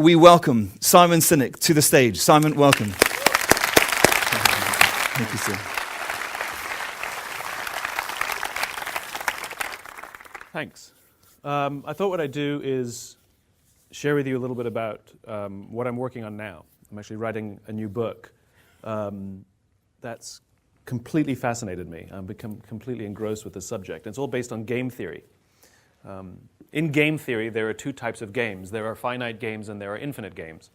we welcome Simon Sinek to the stage. Simon, welcome. Thank you, sir. Thanks. I thought what I'd do is share with you a little bit about what I'm working on now. I'm actually writing a new book that's completely fascinated me. I've become completely engrossed with the subject. It's all based on game theory. In game theory, there are two types of games. There are finite games and there are infinite games.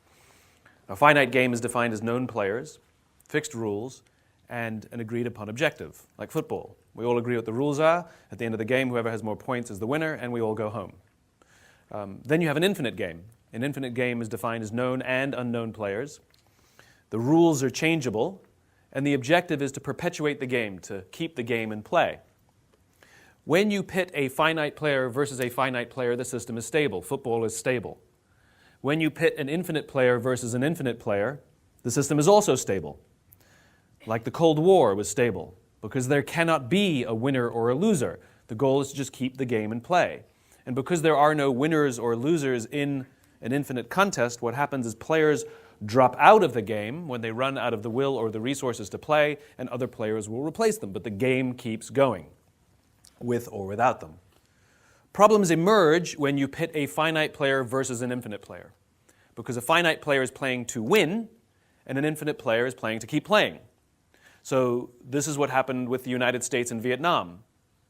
A finite game is defined as known players, fixed rules, and an agreed upon objective, like football. We all agree what the rules are. At the end of the game, whoever has more points is the winner, and we all go home. Then you have an infinite game. An infinite game is defined as known and unknown players. The rules are changeable, and the objective is to perpetuate the game, to keep the game in play. When you pit a finite player versus a finite player, the system is stable. Football is stable. When you pit an infinite player versus an infinite player, the system is also stable. Like the Cold War was stable, because there cannot be a winner or a loser. The goal is to just keep the game in play. And because there are no winners or losers in an infinite contest, what happens is players drop out of the game when they run out of the will or the resources to play, and other players will replace them. But the game keeps going, with or without them. Problems emerge when you pit a finite player versus an infinite player, because a finite player is playing to win, and an infinite player is playing to keep playing. So this is what happened with the United States and Vietnam.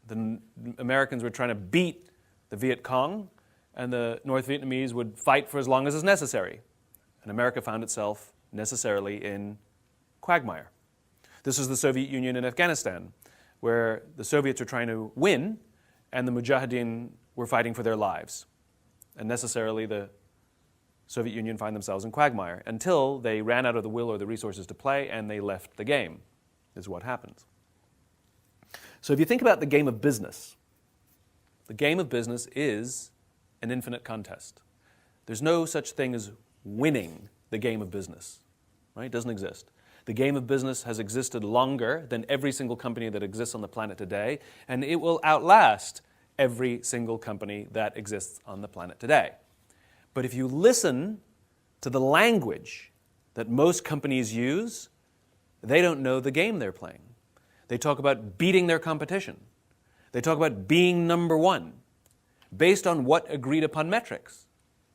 The Americans were trying to beat the Viet Cong, and the North Vietnamese would fight for as long as is necessary. And America found itself necessarily in quagmire. This is the Soviet Union and Afghanistan, where the Soviets were trying to win, and the Mujahideen were fighting for their lives. And necessarily the Soviet Union find themselves in quagmire until they ran out of the will or the resources to play, and they left the game, is what happens. So if you think about the game of business, the game of business is an infinite contest. There's no such thing as winning the game of business, right? It doesn't exist. The game of business has existed longer than every single company that exists on the planet today, and it will outlast every single company that exists on the planet today. But if you listen to the language that most companies use, they don't know the game they're playing. They talk about beating their competition. They talk about being number one, based on what agreed upon metrics?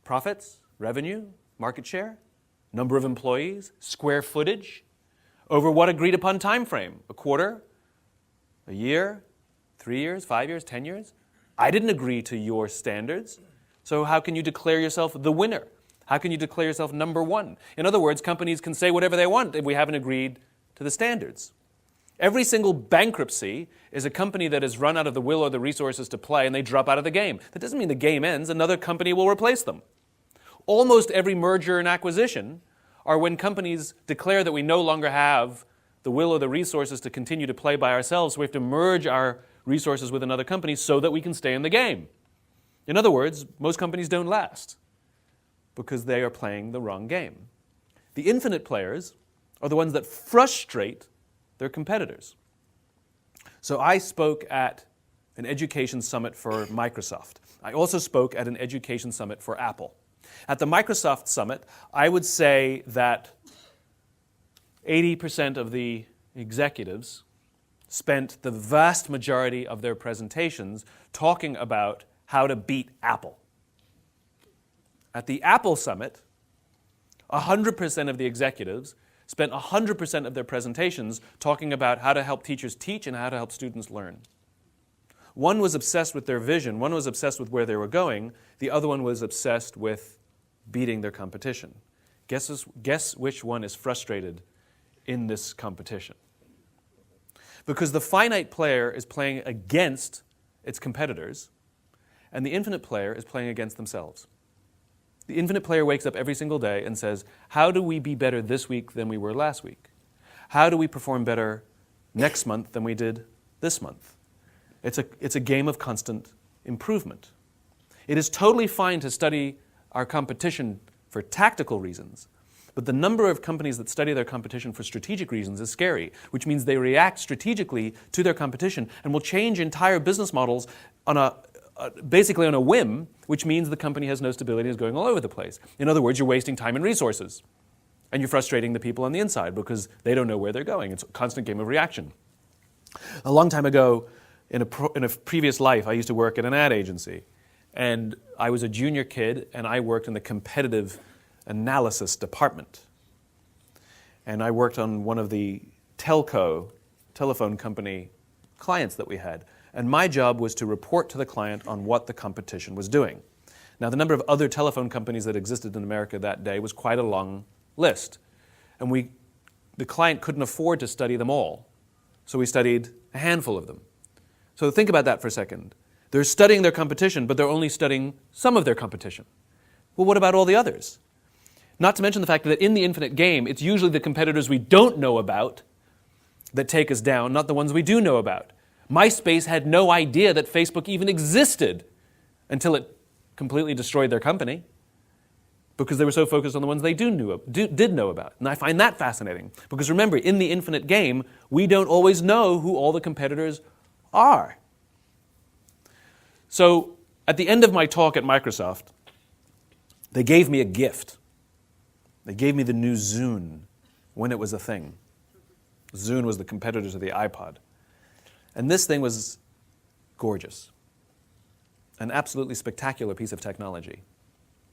Profits, revenue, market share, number of employees, square footage, over what agreed upon time frame? A quarter, a year, 3 years, 5 years, 10 years? I didn't agree to your standards, so how can you declare yourself the winner? How can you declare yourself number one? In other words, companies can say whatever they want if we haven't agreed to the standards. Every single bankruptcy is a company that has run out of the will or the resources to play, and they drop out of the game. That doesn't mean the game ends. Another company will replace them. Almost every merger and acquisition are when companies declare that we no longer have the will or the resources to continue to play by ourselves, so we have to merge our resources with another company so that we can stay in the game. In other words, most companies don't last because they are playing the wrong game. The infinite players are the ones that frustrate their competitors. So I spoke at an education summit for Microsoft. I also spoke at an education summit for Apple. At the Microsoft summit, I would say that 80% of the executives spent the vast majority of their presentations talking about how to beat Apple. At the Apple summit, 100% of the executives spent 100% of their presentations talking about how to help teachers teach and how to help students learn. One was obsessed with their vision, one was obsessed with where they were going, the other one was obsessed with beating their competition. Guess which one is frustrated in this competition? Because the finite player is playing against its competitors, and the infinite player is playing against themselves. The infinite player wakes up every single day and says, how do we be better this week than we were last week? How do we perform better next month than we did this month? It's a game of constant improvement. It is totally fine to study our competition for tactical reasons, but the number of companies that study their competition for strategic reasons is scary, which means they react strategically to their competition and will change entire business models on basically on a whim, which means the company has no stability and is going all over the place. In other words, you're wasting time and resources. And you're frustrating the people on the inside because they don't know where they're going. It's a constant game of reaction. A long time ago, in a previous life, I used to work at an ad agency. And I was a junior kid, and I worked in the competitive analysis department. And I worked on one of the telephone company clients that we had. And my job was to report to the client on what the competition was doing. Now, the number of other telephone companies that existed in America that day was quite a long list. And the client couldn't afford to study them all. So we studied a handful of them. So think about that for a second. They're studying their competition, but they're only studying some of their competition. Well, what about all the others? Not to mention the fact that in the infinite game, it's usually the competitors we don't know about that take us down, not the ones we do know about. MySpace had no idea that Facebook even existed until it completely destroyed their company because they were so focused on the ones they did know about. And I find that fascinating because remember, in the infinite game, we don't always know who all the competitors are. So at the end of my talk at Microsoft, they gave me a gift. They gave me the new Zune when it was a thing. Zune was the competitor to the iPod. And this thing was gorgeous. An absolutely spectacular piece of technology.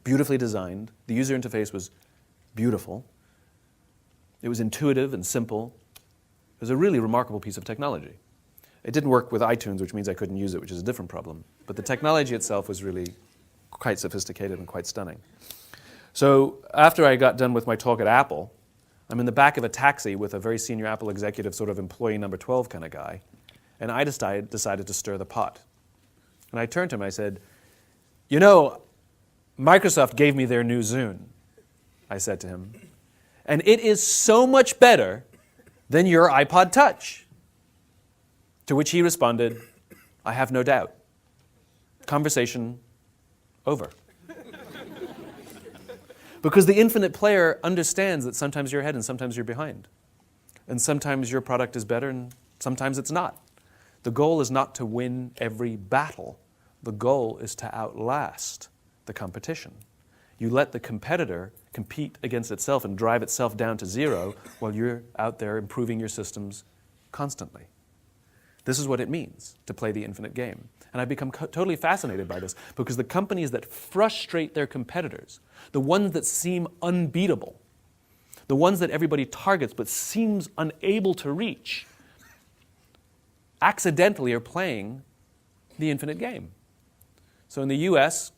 Beautifully designed. The user interface was beautiful. It was intuitive and simple. It was a really remarkable piece of technology. It didn't work with iTunes, which means I couldn't use it, which is a different problem. But the technology itself was really quite sophisticated and quite stunning. So after I got done with my talk at Apple, I'm in the back of a taxi with a very senior Apple executive, sort of employee number 12 kind of guy, and I decided to stir the pot. And I turned to him and I said, "You know, Microsoft gave me their new Zune," I said to him, "and it is so much better than your iPod Touch." To which he responded, "I have no doubt." Conversation over. Because the infinite player understands that sometimes you're ahead and sometimes you're behind. And sometimes your product is better and sometimes it's not. The goal is not to win every battle. The goal is to outlast the competition. You let the competitor compete against itself and drive itself down to zero while you're out there improving your systems constantly. This is what it means to play the infinite game. And I've become totally fascinated by this because the companies that frustrate their competitors, the ones that seem unbeatable, the ones that everybody targets but seems unable to reach, accidentally are playing the infinite game. So in the US,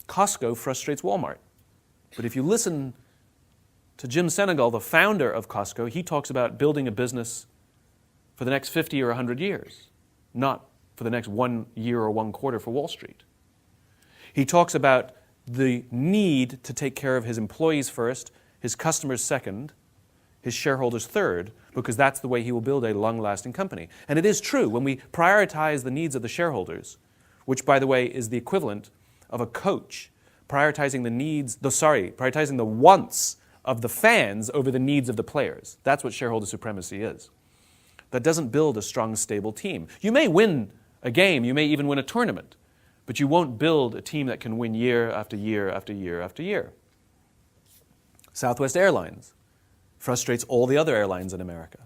Costco frustrates Walmart. But if you listen to Jim Senegal, the founder of Costco, he talks about building a business for the next 50 or 100 years, not for the next 1 year or 1 quarter for Wall Street. He talks about the need to take care of his employees first, his customers second, his shareholders third, because that's the way he will build a long-lasting company. And it is true, when we prioritize the needs of the shareholders, which, by the way, is the equivalent of a coach prioritizing the wants of the fans over the needs of the players. That's what shareholder supremacy is. That doesn't build a strong, stable team. You may win a game, you may even win a tournament, but you won't build a team that can win year after year after year after year. Southwest Airlines frustrates all the other airlines in America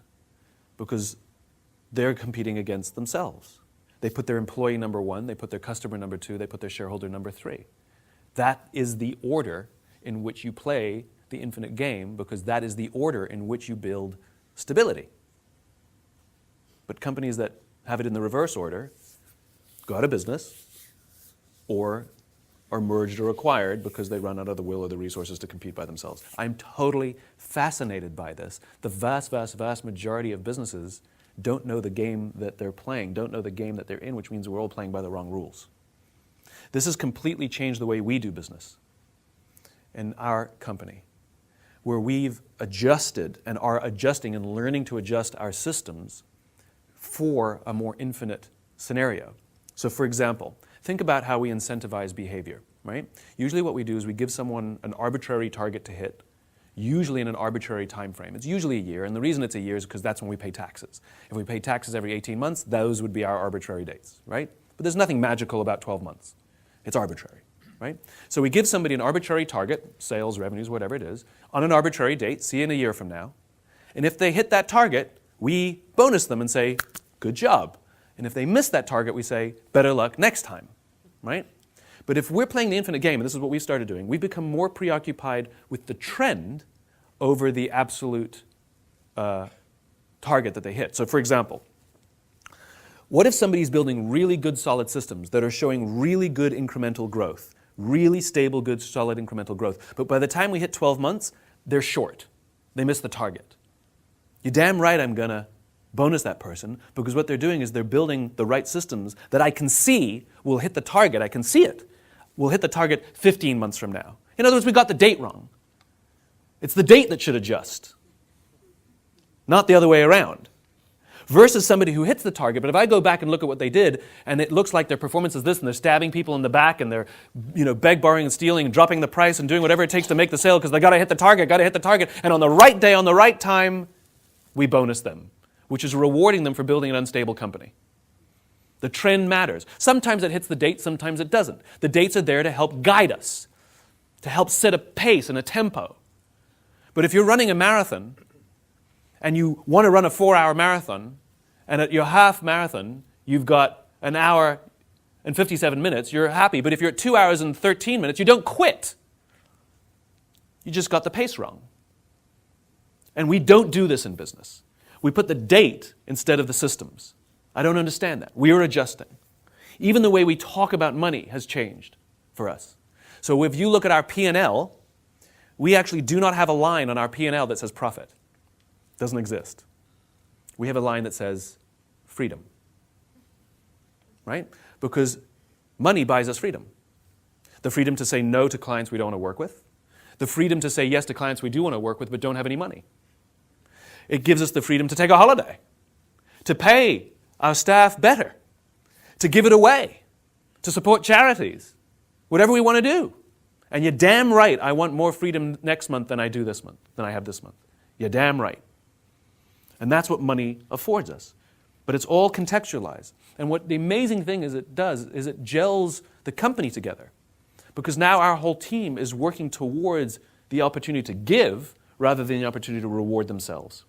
because they're competing against themselves. They put their employee number 1, they put their customer number 2, they put their shareholder number 3. That is the order in which you play the infinite game because that is the order in which you build stability. But companies that have it in the reverse order go out of business or are merged or acquired because they run out of the will or the resources to compete by themselves. I'm totally fascinated by this. The vast, vast, vast majority of businesses don't know the game that they're playing, don't know the game that they're in, which means we're all playing by the wrong rules. This has completely changed the way we do business in our company, where we've adjusted and are adjusting and learning to adjust our systems for a more infinite scenario. So for example, think about how we incentivize behavior, right? Usually what we do is we give someone an arbitrary target to hit, usually in an arbitrary time frame. It's usually a year, and the reason it's a year is because that's when we pay taxes. If we pay taxes every 18 months, those would be our arbitrary dates, right? But there's nothing magical about 12 months. It's arbitrary, right? So we give somebody an arbitrary target, sales, revenues, whatever it is, on an arbitrary date, see in a year from now. And if they hit that target, we bonus them and say, good job. And if they miss that target, we say, better luck next time, right? But if we're playing the infinite game, and this is what we started doing, we've become more preoccupied with the trend over the absolute target that they hit. So for example, what if somebody's building really good solid systems that are showing really good incremental growth, really stable, good, solid incremental growth, but by the time we hit 12 months, they're short. They miss the target. You're damn right I'm going to bonus that person, because what they're doing is they're building the right systems that I can see will hit the target. I can see it. Will hit the target 15 months from now. In other words, we got the date wrong. It's the date that should adjust, not the other way around. Versus somebody who hits the target, but if I go back and look at what they did, and it looks like their performance is this, and they're stabbing people in the back, and they're beg, borrowing, and stealing, and dropping the price, and doing whatever it takes to make the sale, because they got to hit the target, and on the right day, on the right time, we bonus them, which is rewarding them for building an unstable company. The trend matters. Sometimes it hits the date, sometimes it doesn't. The dates are there to help guide us, to help set a pace and a tempo. But if you're running a marathon, and you want to run a 4-hour marathon, and at your half marathon, you've got an hour and 57 minutes, you're happy. But if you're at 2 hours and 13 minutes, you don't quit. You just got the pace wrong. And we don't do this in business. We put the date instead of the systems. I don't understand that. We are adjusting. Even the way we talk about money has changed for us. So if you look at our P&L, we actually do not have a line on our P&L that says profit. Doesn't exist. We have a line that says freedom, right? Because money buys us freedom. The freedom to say no to clients we don't want to work with. The freedom to say yes to clients we do want to work with but don't have any money. It gives us the freedom to take a holiday, to pay our staff better, to give it away, to support charities, whatever we want to do. And you're damn right I want more freedom next month than I do this month, than I have this month. You're damn right. And that's what money affords us. But it's all contextualized. And what the amazing thing is it does is it gels the company together. Because now our whole team is working towards the opportunity to give rather than the opportunity to reward themselves.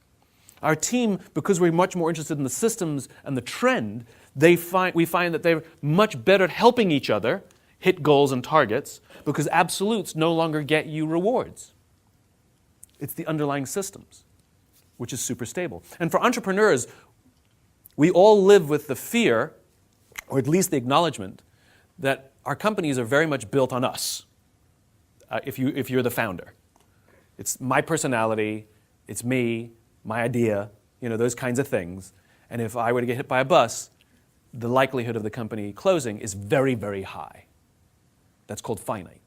Our team, because we're much more interested in the systems and the trend, we find that they're much better at helping each other hit goals and targets because absolutes no longer get you rewards. It's the underlying systems, which is super stable. And for entrepreneurs, we all live with the fear, or at least the acknowledgement, that our companies are very much built on us, if you're the founder. It's my personality, it's me, my idea, those kinds of things. And if I were to get hit by a bus, the likelihood of the company closing is very, very high. That's called finite.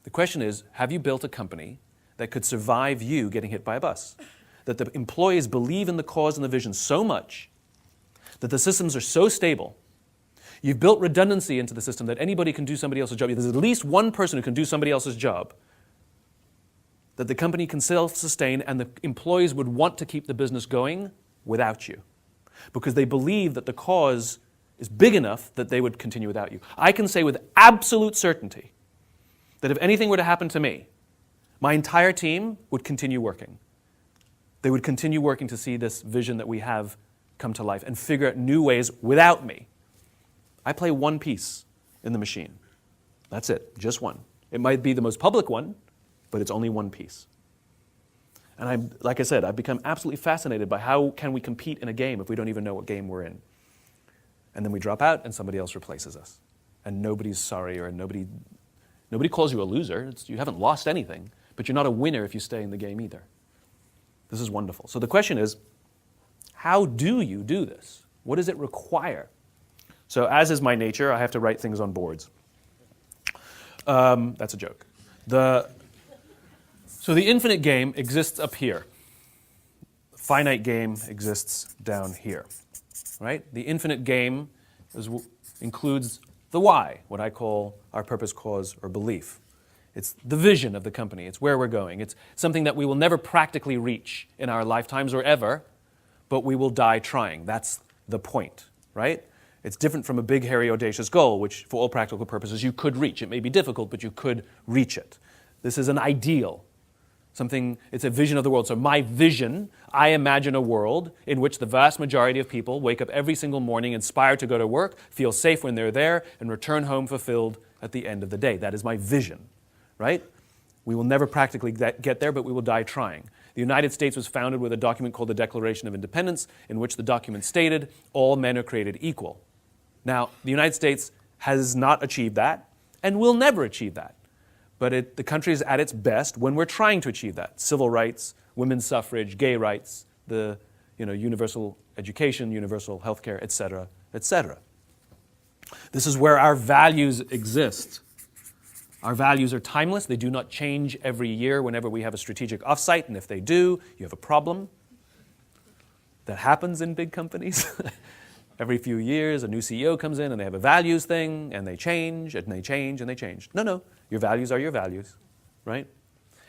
The question is, have you built a company that could survive you getting hit by a bus? That the employees believe in the cause and the vision so much that the systems are so stable. You've built redundancy into the system that anybody can do somebody else's job. There's at least one person who can do somebody else's job. That the company can self-sustain and the employees would want to keep the business going without you. Because they believe that the cause is big enough that they would continue without you. I can say with absolute certainty that if anything were to happen to me, my entire team would continue working. They would continue working to see this vision that we have come to life and figure out new ways without me. I play one piece in the machine. That's it, just one. It might be the most public one, but it's only one piece. And like I said, I've become absolutely fascinated by how can we compete in a game if we don't even know what game we're in. And then we drop out and somebody else replaces us. And nobody's sorry or nobody calls you a loser. You haven't lost anything, but you're not a winner if you stay in the game either. This is wonderful. So the question is, how do you do this? What does it require? So as is my nature, I have to write things on boards. That's a joke. So the infinite game exists up here. The finite game exists down here. Right? The infinite game includes the why, what I call our purpose, cause, or belief. It's the vision of the company. It's where we're going. It's something that we will never practically reach in our lifetimes or ever, but we will die trying. That's the point, right? It's different from a big, hairy, audacious goal, which for all practical purposes you could reach. It may be difficult, but you could reach it. This is an ideal. It's a vision of the world. So my vision, I imagine a world in which the vast majority of people wake up every single morning inspired to go to work, feel safe when they're there, and return home fulfilled at the end of the day. That is my vision, right? We will never practically get there, but we will die trying. The United States was founded with a document called the Declaration of Independence, in which the document stated, all men are created equal. Now, the United States has not achieved that, and will never achieve that. But the country is at its best when we're trying to achieve that. Civil rights, women's suffrage, gay rights, the universal education, universal healthcare, etc., etc. This is where our values exist. Our values are timeless. They do not change every year whenever we have a strategic offsite, and if they do, you have a problem. That happens in big companies. Every few years, a new CEO comes in and they have a values thing, and they change, and they change, and they change. No. Your values are your values, right?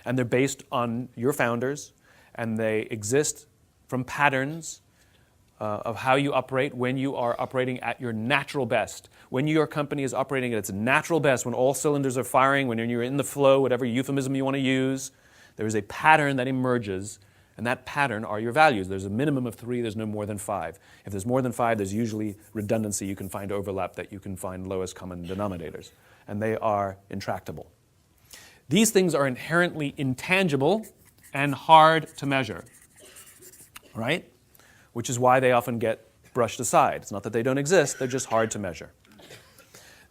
And they're based on your founders, and they exist from patterns of how you operate when you are operating at your natural best. When your company is operating at its natural best, when all cylinders are firing, when you're in the flow, whatever euphemism you want to use, there is a pattern that emerges, and that pattern are your values. There's a minimum of 3, there's no more than 5. If there's more than 5, there's usually redundancy. You can find overlap, that you can find lowest common denominators. And they are intractable. These things are inherently intangible and hard to measure, right? Which is why they often get brushed aside. It's not that they don't exist, they're just hard to measure.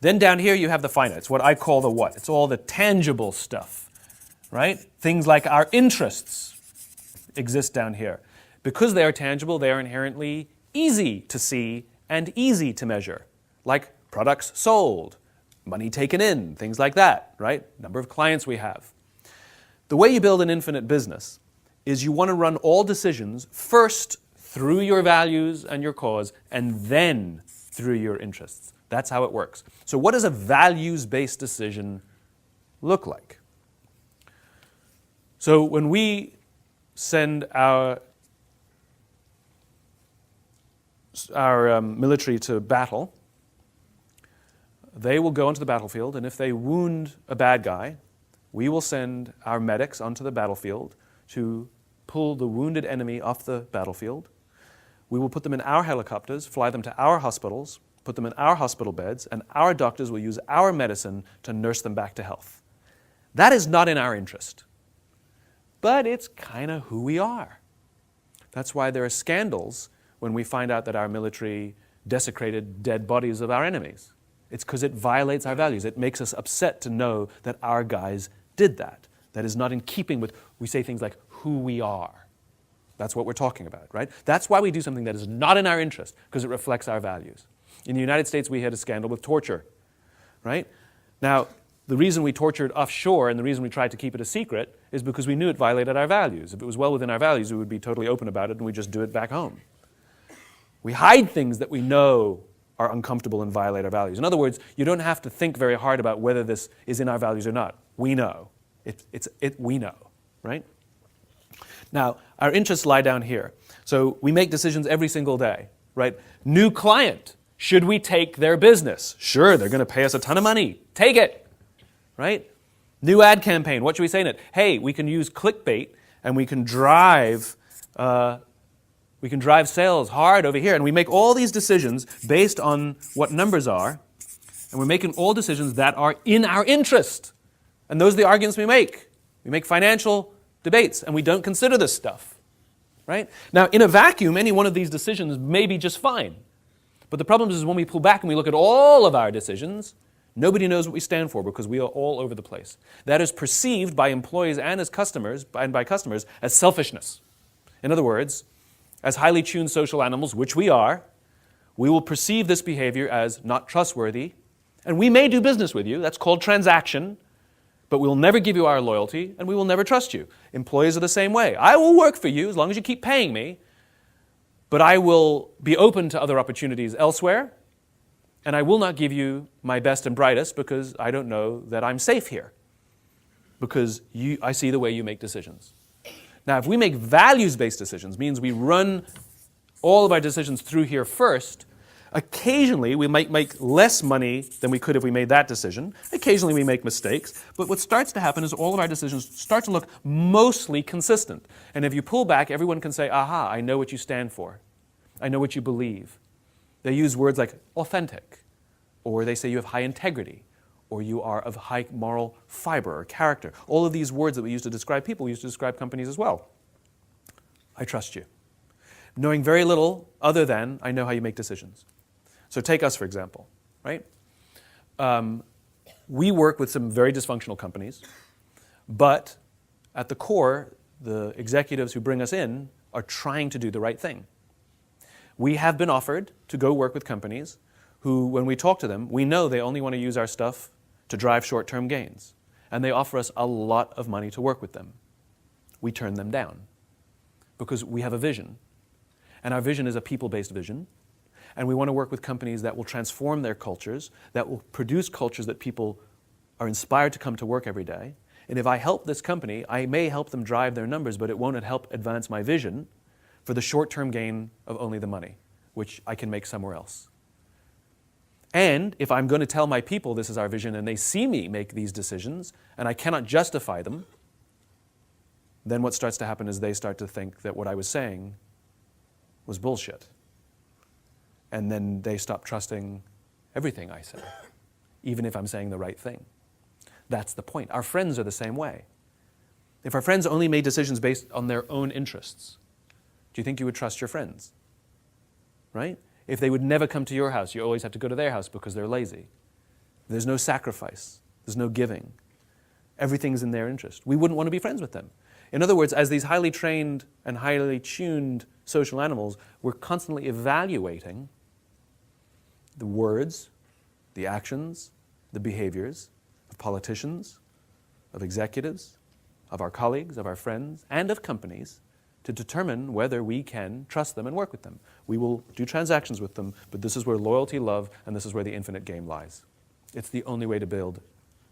Then down here you have the finite. It's what I call the what. It's all the tangible stuff, right? Things like our interests exist down here. Because they are tangible, they are inherently easy to see and easy to measure, like products sold, money taken in, things like that, right? Number of clients we have. The way you build an infinite business is you want to run all decisions first through your values and your cause, and then through your interests. That's how it works. So what does a values-based decision look like? So when we send our military to battle, they will go onto the battlefield, and if they wound a bad guy, we will send our medics onto the battlefield to pull the wounded enemy off the battlefield. We will put them in our helicopters, fly them to our hospitals, put them in our hospital beds, and our doctors will use our medicine to nurse them back to health. That is not in our interest, but it's kind of who we are. That's why there are scandals when we find out that our military desecrated dead bodies of our enemies. It's because it violates our values. It makes us upset to know that our guys did that. That is not in keeping with, we say things like, who we are. That's what we're talking about, right? That's why we do something that is not in our interest, because it reflects our values. In the United States, we had a scandal with torture, right? Now, the reason we tortured offshore and the reason we tried to keep it a secret is because we knew it violated our values. If it was well within our values, we would be totally open about it and we'd just do it back home. We hide things that we know are uncomfortable and violate our values. In other words, you don't have to think very hard about whether this is in our values or not. We know. We know, right? Now, our interests lie down here. So we make decisions every single day, right? New client. Should we take their business? Sure, they're going to pay us a ton of money. Take it, right? New ad campaign. What should we say in it? Hey, we can use clickbait and we can drive sales hard over here. And we make all these decisions based on what numbers are. And we're making all decisions that are in our interest. And those are the arguments we make. We make financial debates, and we don't consider this stuff, right? Now, in a vacuum, any one of these decisions may be just fine. But the problem is when we pull back and we look at all of our decisions, nobody knows what we stand for because we are all over the place. That is perceived by employees and as customers, and by customers, as selfishness. In other words, as highly tuned social animals, which we are, we will perceive this behavior as not trustworthy, and we may do business with you. That's called transaction. But we will never give you our loyalty, and we will never trust you. Employees are the same way. I will work for you as long as you keep paying me, but I will be open to other opportunities elsewhere, and I will not give you my best and brightest because I don't know that I'm safe here, because I see the way you make decisions. Now, if we make values-based decisions, means we run all of our decisions through here first, Occasionally, we might make less money than we could if we made that decision. Occasionally, we make mistakes. But what starts to happen is all of our decisions start to look mostly consistent. And if you pull back, everyone can say, aha, I know what you stand for. I know what you believe. They use words like authentic, or they say you have high integrity, or you are of high moral fiber or character. All of these words that we use to describe people, we use to describe companies as well. I trust you. Knowing very little other than I know how you make decisions. So take us, for example, right? We work with some very dysfunctional companies, but at the core, the executives who bring us in are trying to do the right thing. We have been offered to go work with companies who, when we talk to them, we know they only want to use our stuff to drive short-term gains. And they offer us a lot of money to work with them. We turn them down because we have a vision. And our vision is a people-based vision. And we want to work with companies that will transform their cultures, that will produce cultures that people are inspired to come to work every day. And if I help this company, I may help them drive their numbers, but it won't help advance my vision for the short-term gain of only the money, which I can make somewhere else. And if I'm going to tell my people this is our vision and they see me make these decisions and I cannot justify them, then what starts to happen is they start to think that what I was saying was bullshit. And then they stop trusting everything I say, even if I'm saying the right thing. That's the point. Our friends are the same way. If our friends only made decisions based on their own interests, do you think you would trust your friends? Right? If they would never come to your house, you always have to go to their house because they're lazy. There's no sacrifice. There's no giving. Everything's in their interest. We wouldn't want to be friends with them. In other words, as these highly trained and highly tuned social animals, we're constantly evaluating the words, the actions, the behaviors of politicians, of executives, of our colleagues, of our friends, and of companies to determine whether we can trust them and work with them. We will do transactions with them, but this is where loyalty, love, and this is where the infinite game lies. It's the only way to build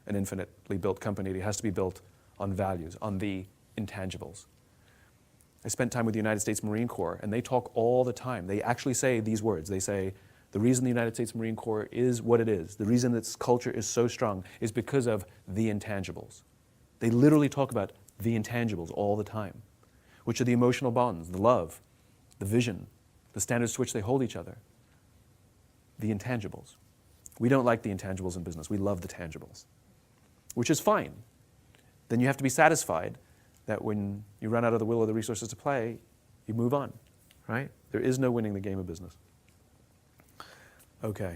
an infinitely built company. It has to be built on values, on the intangibles. I spent time with the United States Marine Corps, and they talk all the time. They actually say these words. They say, the reason the United States Marine Corps is what it is, the reason its culture is so strong, is because of the intangibles. They literally talk about the intangibles all the time, which are the emotional bonds, the love, the vision, the standards to which they hold each other, the intangibles. We don't like the intangibles in business. We love the tangibles, which is fine. Then you have to be satisfied that when you run out of the will or the resources to play, you move on, right? There is no winning the game of business. Okay.